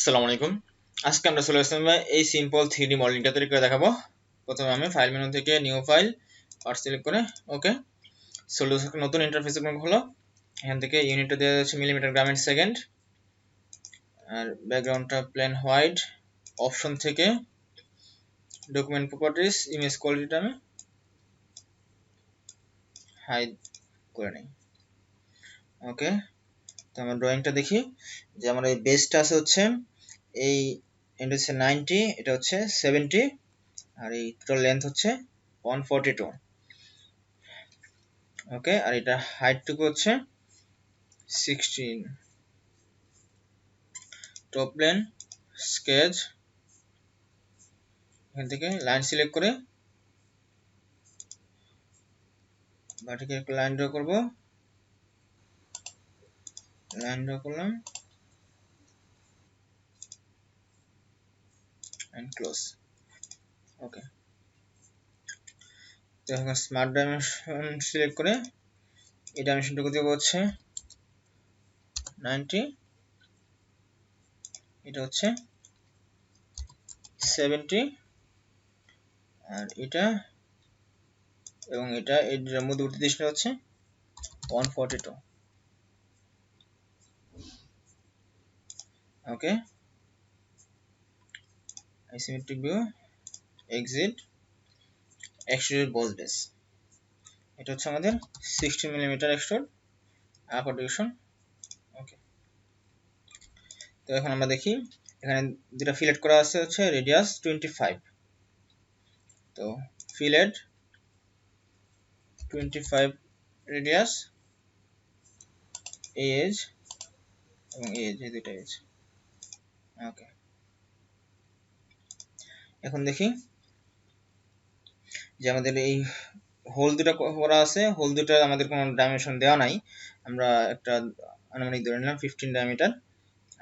আসসালামু আলাইকুম। আজকে আমরা চলে আসলাম এই সিম্পল 3D মডেলিংটা তৈরি করে দেখাবো। প্রথমে আমি ফাইল মেনু থেকে নিউ ফাইল আর সিলেক্ট করে ওকে সলিউশন নতুন ইন্টারফেস হলো। এখান থেকে ইউনিটটা দেওয়া যাচ্ছে মিলিমিটার গ্রাম এন্ড সেকেন্ড, আর ব্যাকগ্রাউন্ডটা প্লেন হোয়াইট। অপশন থেকে ডকুমেন্ট প্রপার্টিজ ইমেজ কোয়ালিটিটা আমি হাইড করে নিই। ওকে, তো আমরা ড্রয়িংটা দেখি যে আমার এই বেসটা আছে হচ্ছে এই এটা হচ্ছে 90, এটা হচ্ছে 70, আর এই টোটাল লেন্থ হচ্ছে 142। ওকে, আর এটা হাইটটুকু হচ্ছে 16। টপ প্লেন স্কেচ, এখান থেকে লাইন সিলেক্ট করে ভার্টিক্যাল একটা লাইন ড্র করব। লাইন ড্র করলাম এন্ড ক্লোজ। ওকে, তো এখন স্মার্ট ডাইমেনশন সিলেক্ট করে এই ডাইমেনশনটুকু দেবো হচ্ছে 90, এটা হচ্ছে 70, আর এটা এবং এটা এর মধ্যবর্তী দৃশ্যটা হচ্ছে 142। Okay, isometric view, exit, extruded boss base. এটা হচ্ছে আমাদের 16 millimetre extrude upper division. Okay, তো এখন আমরা দেখি এখানে যেটা ফিলেট করা আছে হচ্ছে রেডিয়াস 25। তো ফিলেট 25 রেডিয়াস, এই এজ এবং এই এজ, এই দুইটা এজ। ওকে, এখন দেখি যে আমাদের এই হোল দুটা করা আছে, হোল দুটা আমাদের কোনো ডাইমেনশন দেওয়া নাই, আমরা একটা আনুমানিক ধরে নিলাম 15 ডায়ামিটার।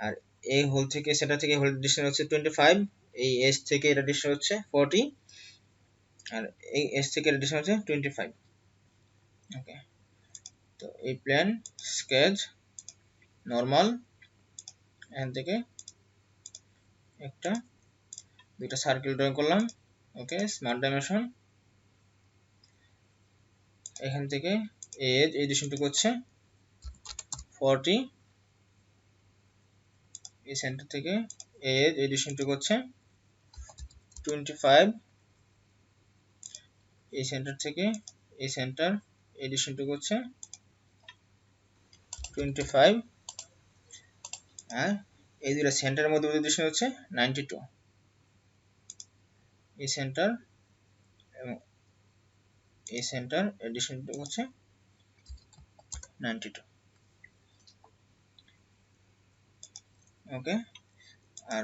আর এই হোল থেকে সেটা থেকে হোল ডিস্টেন্স হচ্ছে 25, এই এজ থেকে এটা ডিস্টেন্স হচ্ছে 40, আর এই এজ থেকে এটা ডিস্টেন্স হচ্ছে 25। ওকে, তো এই প্লেন স্কেচ নরমাল, এখান থেকে একটা দুইটা সার্কেল ড্রয়িং করলাম। ওকে, স্মার্ট ডাইমেনশন, এখান থেকে এজ এই ডিস্টেন্সটুকু হচ্ছে 40, এই সেন্টার থেকে এজ এই ডিস্টেন্সটুকু হচ্ছে 25, এই সেন্টার থেকে এই সেন্টার এই ডিস্টেন্সটুকু হচ্ছে 25, আর এই দুটো সেন্টারের মধ্যে ডিস্টেন্স হচ্ছে 92। এই সেন্টার এবং এই সেন্টার এর ডিস্টেন্সটুকু হচ্ছে 92। ওকে, আর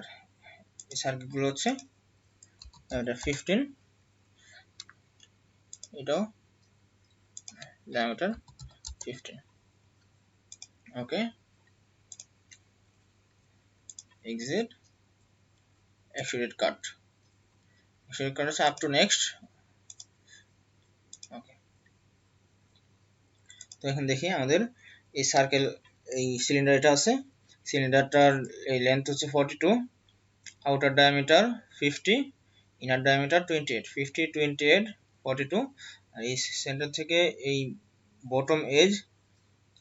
এই সার্কেলগুলো হচ্ছে এটা 15, এটাও ডায়ামিটার 15। ওকে, এক্সিট, এক্সট্রুডেড কাট। এক্সট্রুডেড কাট হচ্ছে আপ টু নেক্সট। ওকে, তো এখন দেখি আমাদের এই সার্কেল এই সিলিন্ডার এটা আছে, সিলিন্ডারটার এই লেন্থ হচ্ছে 42, আউটার ডায়ামিটার 50, ইনার ডায়ামিটার 28, 50, 28, 42, আর এই সেন্টার থেকে এই বটম এজ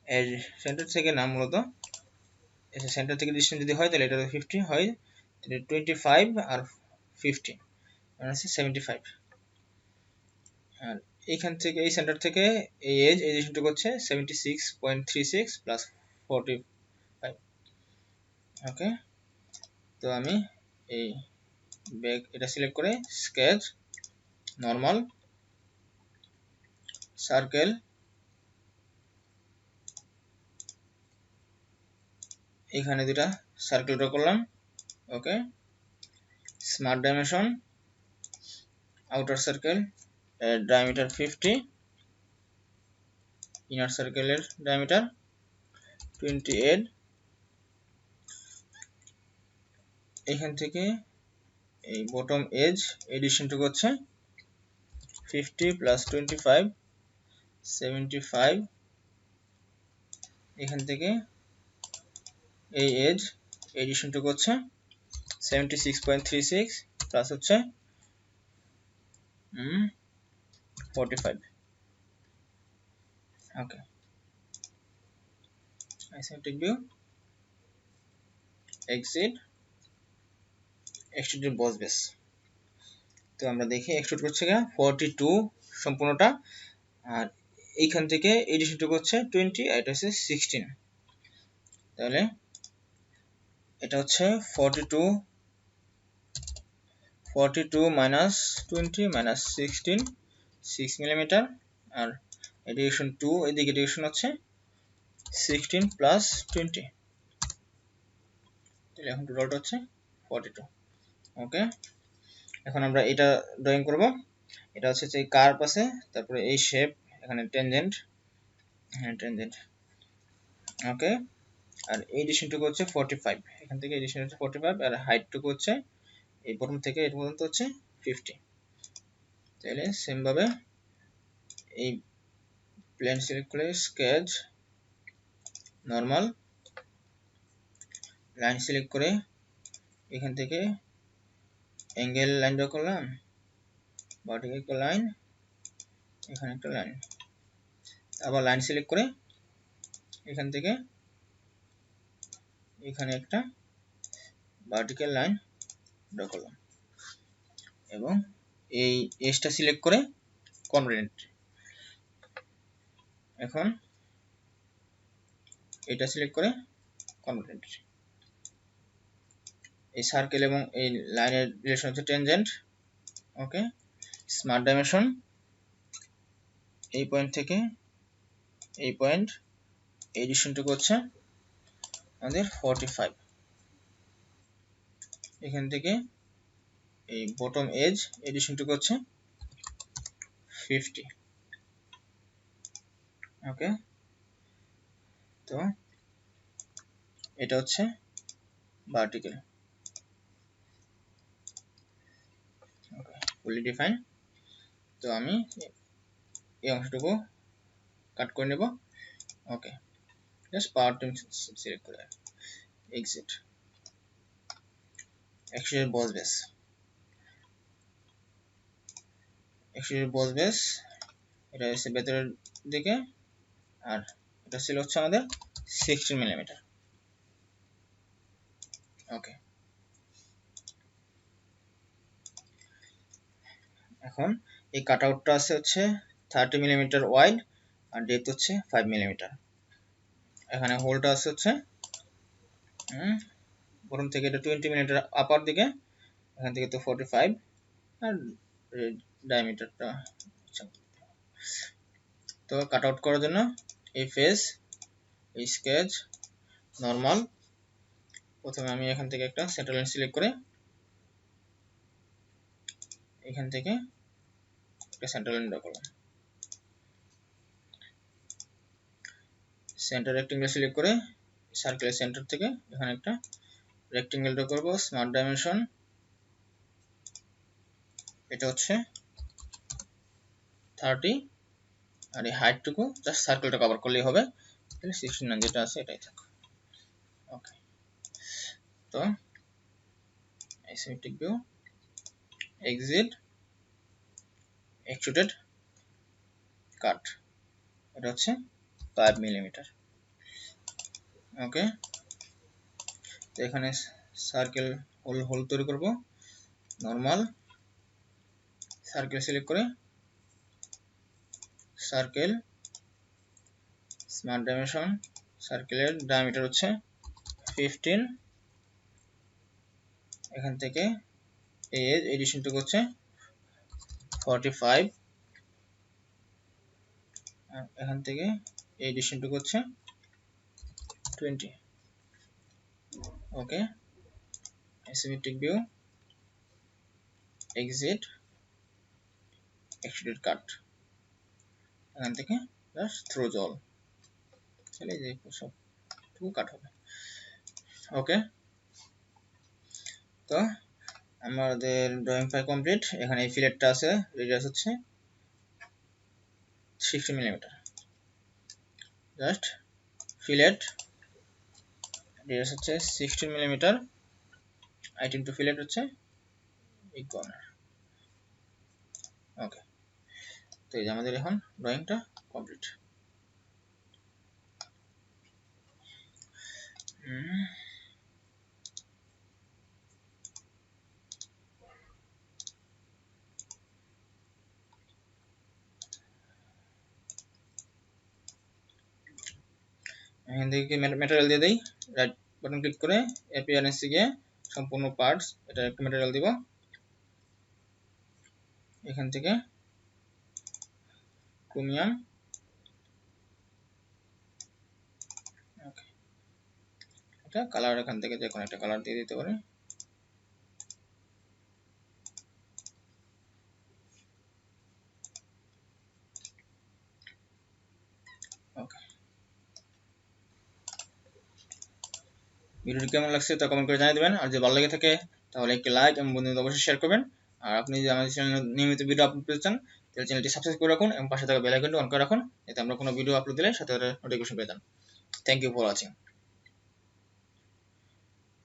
এর সেন্টার থেকে না, মূলত সেন্টার থেকে ডিস্টেন্স যদি হয় তাহলে এটা 50 হয়, 25 আর 50 মানে হচ্ছে 75। আর এইখান থেকে এই সেন্টার থেকে এই এজ এই ডিস্টেন্সটুকু হচ্ছে 76.36 প্লাস 45। ওকে, তো আমি এই ব্যাক এটা সিলেক্ট করে স্কেচ নরমাল সার্কেল, এখানে দুটা সার্কেল ড্র করলাম। Okay, smart dimension, outer circle diameter 50, inner সার্কেলের ডায়ামিটার 28, এখান থেকে এই বটম এজ এডিশনটুকু হচ্ছে 50 প্লাস 25 75, এখান থেকে এই এজ এডিশনটুকু হচ্ছে 76.36 প্লাস হচ্ছে 45। Okay, isometric view, exit, extruded boss base. তো আমরা দেখি এক্সট্রুড করছে কিনা 42 সম্পূর্ণটা, আর এইখান থেকে এডিশনটুকু হচ্ছে 20 আর এটা হচ্ছে 16। তাহলে এটা হচ্ছে 42 মাইনাস 20 মাইনাস 16, 6 মিলিমিটার, আর এডিশন 2 এদিকে এডিশন হচ্ছে 16 প্লাস 20, তাহলে এখন টোটালটা হচ্ছে 42। ওকে, এখন আমরা এটা ড্রয়িং করব। এটা হচ্ছে যে কার্ভ আছে, তারপরে এই শেপ, এখানে টেনজেন্ট, হ্যাঁ টেনজেন্ট। ওকে, আর এই ডিস্টেন্সটুকু হচ্ছে 45, এখান থেকে এই ডিস্টেন্স হচ্ছে 45, আর হাইটটুকু হচ্ছে এই বটম থেকে এই পর্যন্ত হচ্ছে 50। তাহলে সেম ভাবে এই প্লেন সিলেক্ট করে স্কেচ, নরমাল, লাইন সিলেক্ট করে এখান থেকে অ্যাঙ্গেল লাইন ড্র করলাম, ভার্টিক্যাল একটা লাইন, এখানে একটা লাইন, আবার লাইন সিলেক্ট করে এখান থেকে এখানে একটা ভার্টিক্যাল লাইন ড্র করলাম, এবং এই এজটা সিলেক্ট করে কনভেন্ট। এখন এটা সিলেক্ট করে কনভেন্ট। এই সার্কেল এবং এই লাইনের রিলেশন হচ্ছে টেনজেন্ট। ওকে, স্মার্ট ডাইমেনশন, এই পয়েন্ট থেকে এই পয়েন্ট, এই ডিস্টেন্সটুকু হচ্ছে আমাদের 45, এখান থেকে এই বটম এজ এই ডিস্টেন্সটুকু হচ্ছে 50। ওকে, তো এটা হচ্ছে ভার্টিক্যাল। ওকে, ফুলি ডিফাইন। তো আমি এই অংশটুকু কাট করে নেব। ওকে, জাস্ট পাওয়ার টুল সিলেক্ট করে exit, extruded boss base, extruded boss base, এটা হচ্ছে ভেতরের দিকে, আর এটা ছিল হচ্ছে আমাদের 16 মিলিমিটার। ওকে, এখন এই কাট আউটটা আছে হচ্ছে 30 মিলিমিটার ওয়াইড, আর ডেপথ হচ্ছে 5 মিলিমিটার। এখানে হোলটা আছে হচ্ছে বটম থেকে এটা 20 মিলিমিটার আপার দিকে, এখান থেকে তো 45, আর ডায়ামিটারটা। তো কাট আউট করার জন্য এই ফেস, এই স্কেচ, নরমাল, প্রথমে আমি এখান থেকে একটা সেন্টার লাইন সিলেক্ট করে এখান থেকে একটা সেন্টার লাইন ড্র করলাম, সেন্টার রেক্টেঙ্গেল সিলেক্ট করে সার্কেলের সেন্টার থেকে এখানে একটা রেক্টেঙ্গেল ড্র করব। স্মার্ট ডাইমেনশন, এটা হচ্ছে 30, আর এই হাইটটুকু জাস্ট সার্কেলটা কভার করলেই হবে, তাহলে 69 যেটা আছে এটাই থাক। ওকে, তো আইসোমেট্রিক ভিউ, এক্সিট, এক্সট্রুডেড কাট, এটা হচ্ছে 5 মিলিমিটার। ওকে, তো এখানে সার্কেল হোল তৈরি করব। নরমাল, সার্কেল সিলেক্ট করে সার্কেল, স্মার্ট ডাইমেনশন, সার্কেলের ডায়ামিটার হচ্ছে 15, এখান থেকে এই এডিশনটুকু হচ্ছে 45, আর এখান থেকে এই এডিশনটুকু হচ্ছে 20। ওকে, আইসোমেট্রিক ভিউ, এক্সিট, এক্সট্রুডেড কাট, এখান থেকে জাস্ট থ্রো জল, তাহলে এই যে সবটুকু কাট হবে। ওকে, তো আমাদের ড্রয়িং ফাইল কমপ্লিট। এখানে এই ফিলেটটা আছে, রেডিয়াস হচ্ছে 60 মিলিমিটার, জাস্ট ফিলেট, রেডিয়াস হচ্ছে 16 মিলিমিটার, আইটেম টু ফিলেট হচ্ছে এই কর্নার। ওকে, তো এই যে আমাদের এখন ড্রয়িংটা কমপ্লিট। এখান থেকে ম্যাটেরিয়াল দিয়ে দেই, রাইট বাটন ক্লিক করে অ্যাপিয়ারেন্স গিয়ে সম্পূর্ণ পার্টস, এটা একটা ম্যাটেরিয়াল দিব। এখান থেকে ক্রোমিয়াম, ওকে, এটা কালার এখান থেকে যে কোনো একটা কালার দিয়ে দিতে পারি। ওকে, ভিডিওটি কেমন লাগছে তা কমেন্ট করে জানিয়ে দেবেন, আর যদি ভালো লেগে থাকে তাহলে একটি লাইক এবং বন্ধুদের অবশ্যই শেয়ার করবেন। আর আপনি যদি আমাদের চ্যানেলে নিয়মিত ভিডিও আপলোড পেতে চান তাহলে চ্যানেলটি সাবস্ক্রাইব করে রাখুন এবং পাশে থাকা বেল আইকনটি অন করে রাখুন, যাতে আমরা কোনো ভিডিও আপলোড দিলে সাথে সাথে নোটিফিকেশন পেয়ে যান। Thank you for watching.